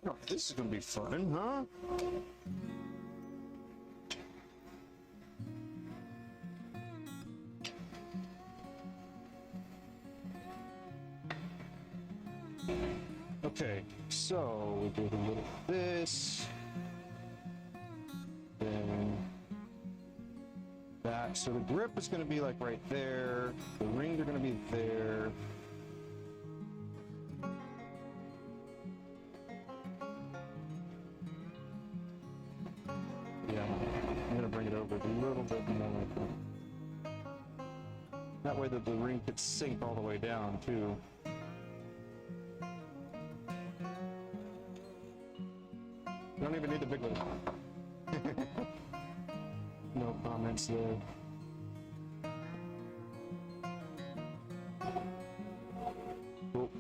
Oh, this is gonna be fun, huh? Okay, so we do a little of this, then that. So the grip is going to be like right there. The rings are going to be there. Yeah, I'm going to bring it over a little bit more. That way that the ring could sink all the way down too. You don't even need the big one. No comments there. Cool.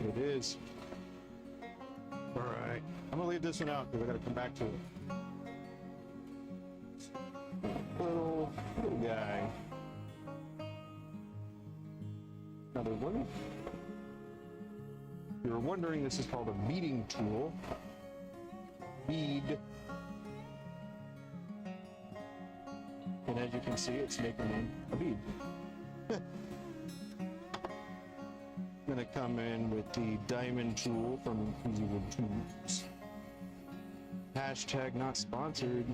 It is. All right. I'm gonna leave this one out because I gotta come back to it. Little guy. Another one. If you're wondering, this is called a beading tool. Bead. And as you can see, it's making a bead. I'm gonna come in with the diamond tool from Easy Wood Tools. Hashtag not sponsored.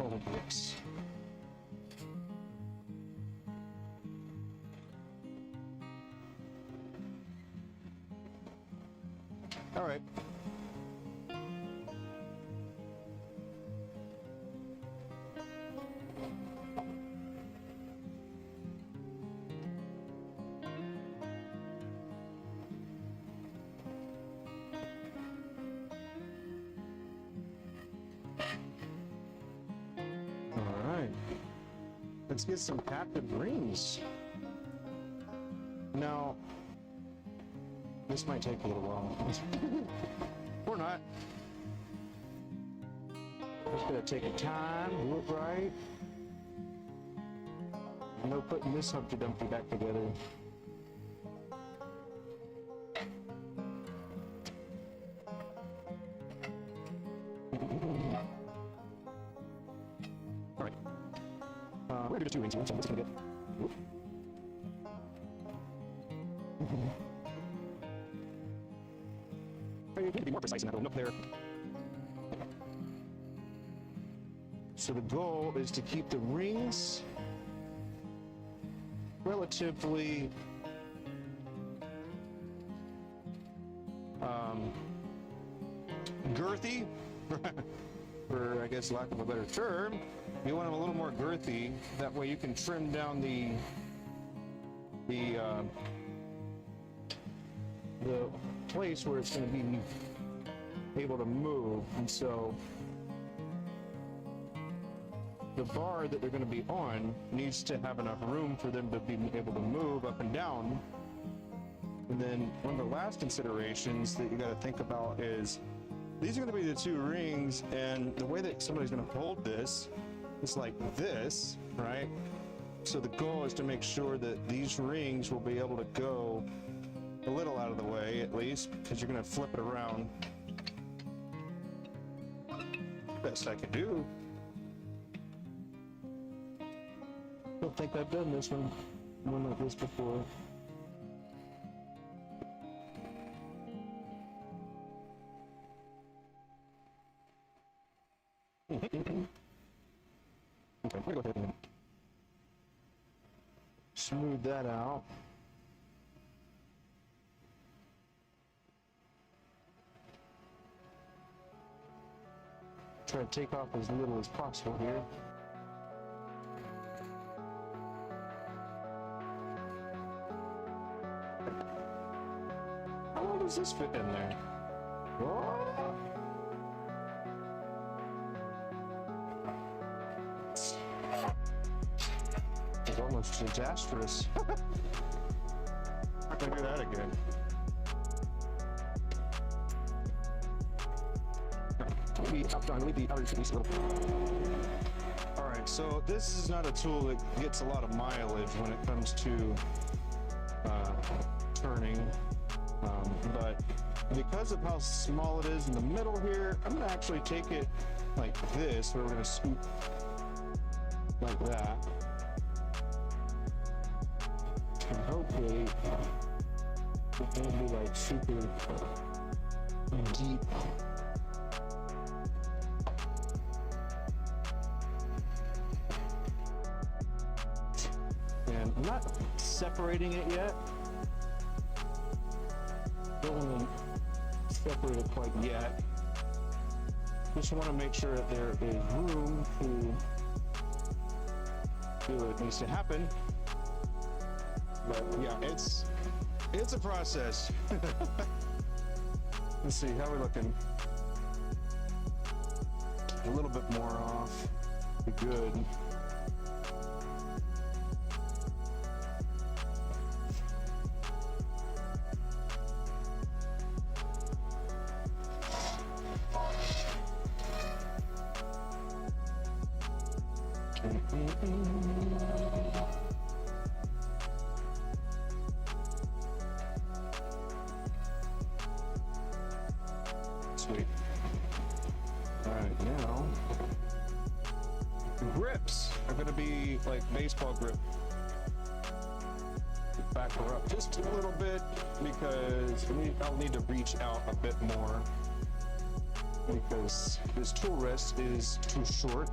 All of this. All right. Let's get some captive rings. Now, this might take a little while. Or not. Just gonna take your time, do it right. No putting this Humpty Dumpty back together. We're gonna do 2 rings here, so what's gonna get? You need to be more precise in that one up there. So the goal is to keep the rings relatively girthy, for I guess lack of a better term. You want them a little more girthy. That way you can trim down the place where it's going to be able to move. And so the bar that they're going to be on needs to have enough room for them to be able to move up and down. And then one of the last considerations that you got to think about is these are going to be the 2 rings, and the way that somebody's going to hold this is like this, right? So the goal is to make sure that these rings will be able to go a little out of the way, at least, because you're going to flip it around. Best I can do. Don't think I've done this one like this before. Okay, I'm gonna go ahead and smooth that out. Try to take off as little as possible here. How long does this fit in there? disastrous. Not gonna do that again. Leave the outer piece a little. All right, so this is not a tool that gets a lot of mileage when it comes to turning, but because of how small it is in the middle here, I'm gonna actually take it like this, where we're gonna scoop like that, and hopefully it won't be like super deep. And I'm not separating it yet. Don't want to separate it quite yet. Just want to make sure that there is room to do what needs to happen. But yeah, it's a process. Let's see, how are we looking? A little bit more off. Be good. Sweet. All right, now the grips are going to be like baseball grip. Back her up just a little bit because I'll need to reach out a bit more because this tool rest is too short.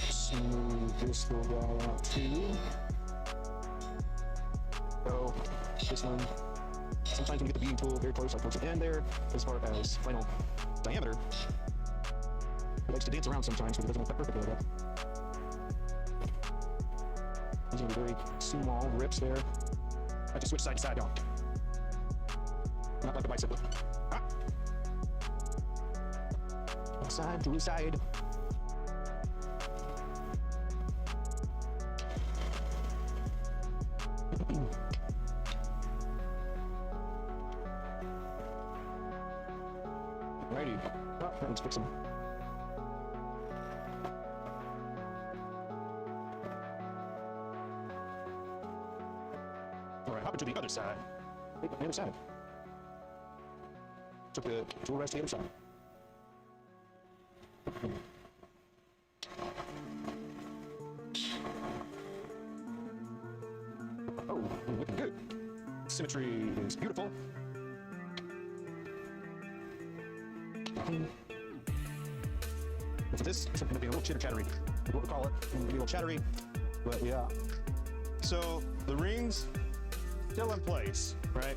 Smooth this little guy out too. So this one, sometimes when you get the beading tool very close, like towards the end there, as far as final diameter, it likes to dance around sometimes because it doesn't look that perfect like that. These are very small rips there. I have to switch side to side, don't. Not like a bicycle. Ah. Side to side. Alrighty. Oh, let's fix them. Alright, hop to the other side. The other side. Took the tool rest to the other side. Oh, looking good. Symmetry is beautiful. For this, it's going to be a little chitter-chattery, what we call it. It's going to be a little chattery, but yeah. So the rings still in place, right?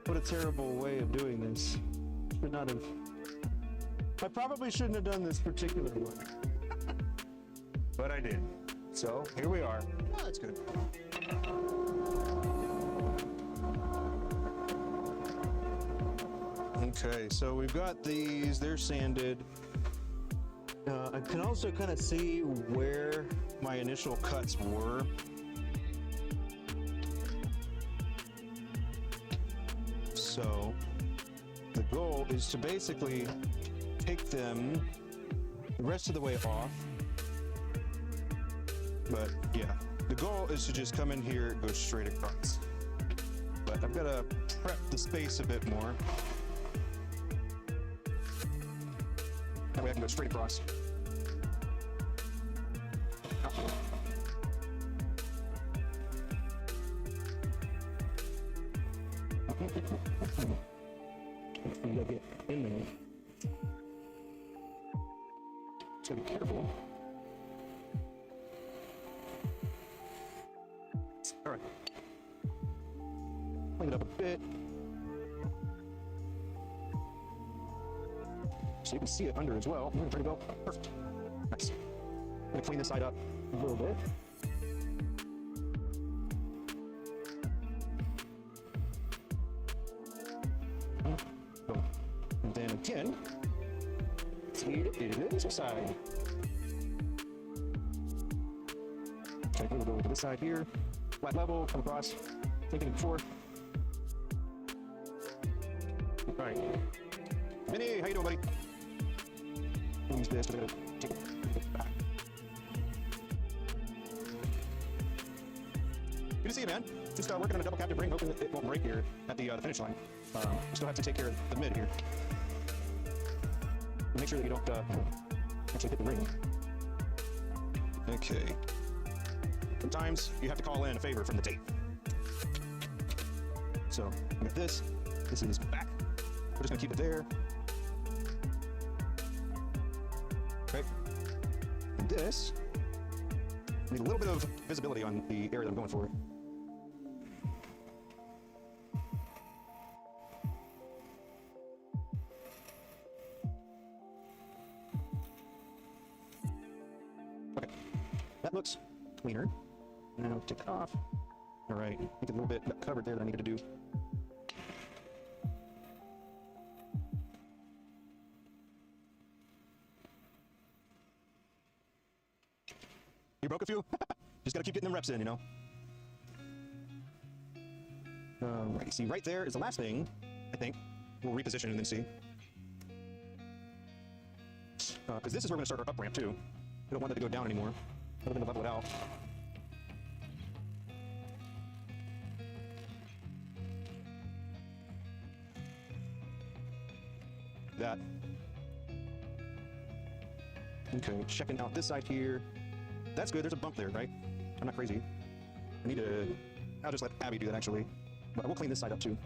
What a terrible way of doing this. Should not have. I probably shouldn't have done this particular one, but I did. So here we are. Oh, that's good. Okay, so we've got these, they're sanded. I can also kind of see where my initial cuts were. So the goal is to basically take them the rest of the way off. But yeah, the goal is to just come in here and go straight across. But I've got to prep the space a bit more. That way I can go straight across. Get in there. So be careful. All right. Clean it up a bit. So you can see it under as well. I'm gonna try to go. Perfect. Nice. I'm gonna clean this side up a little bit. And then again, feed it this side. Okay, we'll go to this side here. Flat level, come across, taking it before. All right. Vinny, how you doing, buddy? Use this to take it back. Good to see you, man. Just working on a double captive ring, hoping that it won't break here at the finish line. We still have to take care of the mid here. Make sure that you don't actually hit the ring. Okay. Sometimes you have to call in a favor from the tape. So, we got this. This is back. We're just gonna keep it there. Okay. And this, I need a little bit of visibility on the area that I'm going for. Okay, that looks cleaner. Now take that off. All right, I think a little bit got covered there that I needed to do. You broke a few? Just gotta keep getting them reps in, you know? Right, see, right there is the last thing, I think. We'll reposition and then see. Because this is where we're gonna start our up ramp too. We don't want that to go down anymore. We're gonna level it out. That. Okay, checking out this side here. That's good, there's a bump there, right? I'm not crazy. I'll just let Abby do that actually. But we'll clean this side up too.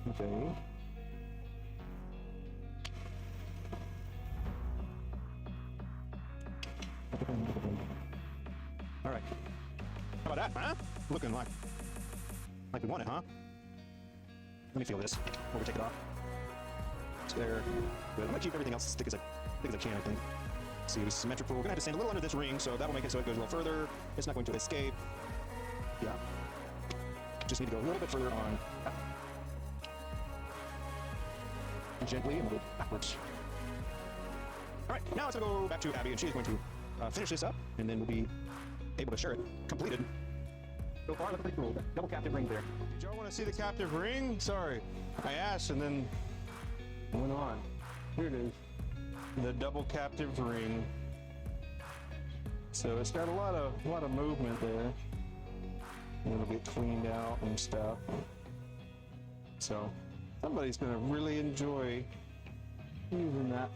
Okay. All right. How about that, huh? Looking like we want it, huh? Let me feel this before we take it off. It's there. Good. I'm gonna keep everything else as thick as I can, I think. See, it's symmetrical. We're gonna have to stand a little under this ring, so that will make it so it goes a little further. It's not going to escape. Yeah. Just need to go a little bit further on. Gently, and we'll go backwards. All right, now it's gonna go back to Abby, and she's going to finish this up, and then we'll be able to share it completed. So far, looks pretty cool. Double captive ring there. Did y'all want to see the captive ring? Sorry, I asked, and then went on. Here it is, the double captive ring. So it's got a lot of movement there. And it'll get cleaned out and stuff. So somebody's gonna really enjoy using that.